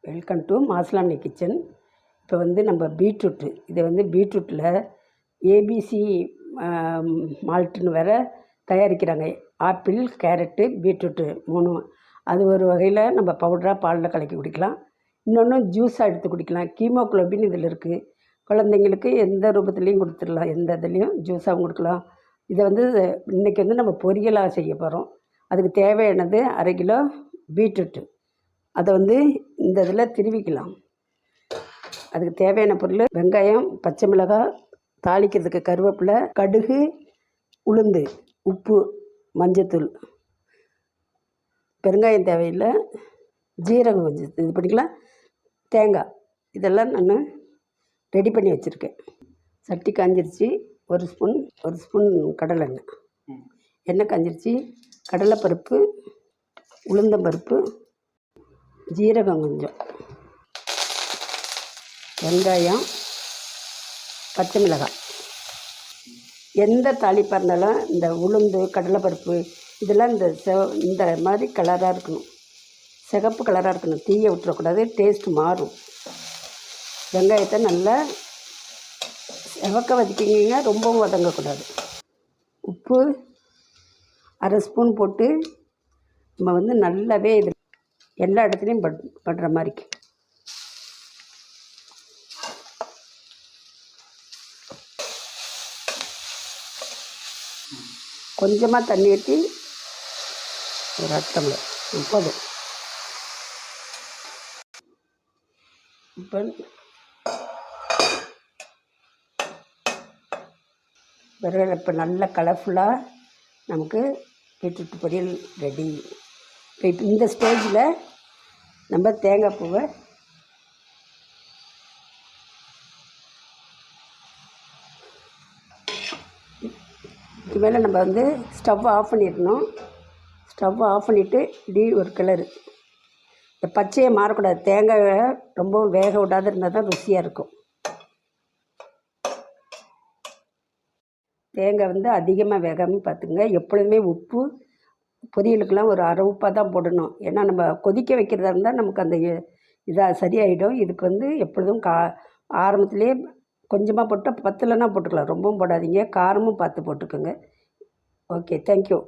Welcome to மாஸ்லாமணி kitchen. இப்போ வந்து நம்ம பீட்ரூட்டு இதை வந்து பீட்ரூட்டில் ஏபிசி மால்ட்டுன்னு வேறு தயாரிக்கிறாங்க. ஆப்பிள், கேரட்டு, பீட்ரூட்டு 3 அது ஒரு வகையில் நம்ம பவுடராக பாலில் கலக்கி குடிக்கலாம். இன்னொன்று ஜூஸாக எடுத்து குடிக்கலாம். ஹீமோகுளோபின் இதில் இருக்குது. குழந்தைங்களுக்கு எந்த ரூபத்துலேயும் கொடுத்துடலாம், எந்த இதுலேயும் ஜூஸாகவும் கொடுக்கலாம். இதை வந்து இன்றைக்கி வந்து நம்ம பொரியலாக செய்ய போகிறோம். அதுக்கு தேவையானது 1/2 கிலோ பீட்ரூட்டு. அதை வந்து இந்த இதில் திருவிக்கலாம். அதுக்கு தேவையான பொருள் வெங்காயம், பச்சை மிளகாய், தாளிக்கிறதுக்கு கருவேப்பிலை, கடுகு, உளுந்து, உப்பு, மஞ்சத்தூள், பெருங்காயம் தேவையில்லை, ஜீரகம் கொஞ்சம் இது பண்ணிக்கலாம், தேங்காய். இதெல்லாம் நான் ரெடி பண்ணி வச்சுருக்கேன். சட்டி காஞ்சிருச்சு. ஒரு ஸ்பூன் கடலெண்ணெய். எண்ணெய் காஞ்சிருச்சு. கடலைப்பருப்பு, உளுந்தம்பருப்பு, ஜீரகம் கொஞ்சம், வெங்காயம், பச்சை மிளகாய். எந்த தாளிப்பாக இருந்தாலும் இந்த உளுந்து, கடலைப்பருப்பு இதெல்லாம் இந்த மாதிரி கலராக இருக்கணும், சிகப்பு கலராக இருக்கணும். தீயை விட்டுறக்கூடாது, டேஸ்ட் மாறும். வெங்காயத்தை நல்லா செவக்க வதக்கிங்க, ரொம்பவும் வதங்கக்கூடாது. உப்பு 1/2 ஸ்பூன் போட்டு நம்ம வந்து நல்லாவே இது எல்லா இடத்துலையும் படுற மாதிரி கொஞ்சமாக தண்ணி ஊற்றி ஒரு அட்டம்ல போதும். இப்போ நல்ல கலர்ஃபுல்லாக நமக்கு பீட்ரூட் பொரியல் ரெடி. இப்போ இந்த ஸ்டேஜில் நம்ம தேங்காய் பூவை இதுக்கு மேலே நம்ம வந்து ஸ்டவ் ஆஃப் பண்ணிடணும். ஸ்டவ் ஆஃப் பண்ணிவிட்டு இப்படி ஒரு கிளறு. இந்த பச்சையை மாறக்கூடாது. தேங்காயை ரொம்பவும் வேக விடாத இருந்தால் தான் ருசியாக இருக்கும். தேங்காய் வந்து அதிகமாக வேகாமல் பார்த்துங்க. எப்பொழுதுமே உப்பு பொரியலுக்கெல்லாம் ஒரு 1/2 உப்பாக தான் போடணும். ஏன்னா நம்ம கொதிக்க வைக்கிறதா இருந்தால் நமக்கு அந்த இதாக சரியாயிடும். இதுக்கு வந்து எப்பொழுதும் ஆரம்பத்துலேயே கொஞ்சமாக போட்டால் பத்தலைன்னா போட்டுக்கலாம். ரொம்பவும் போடாதீங்க. காரமும் பார்த்து போட்டுக்கோங்க. Okay, thank you.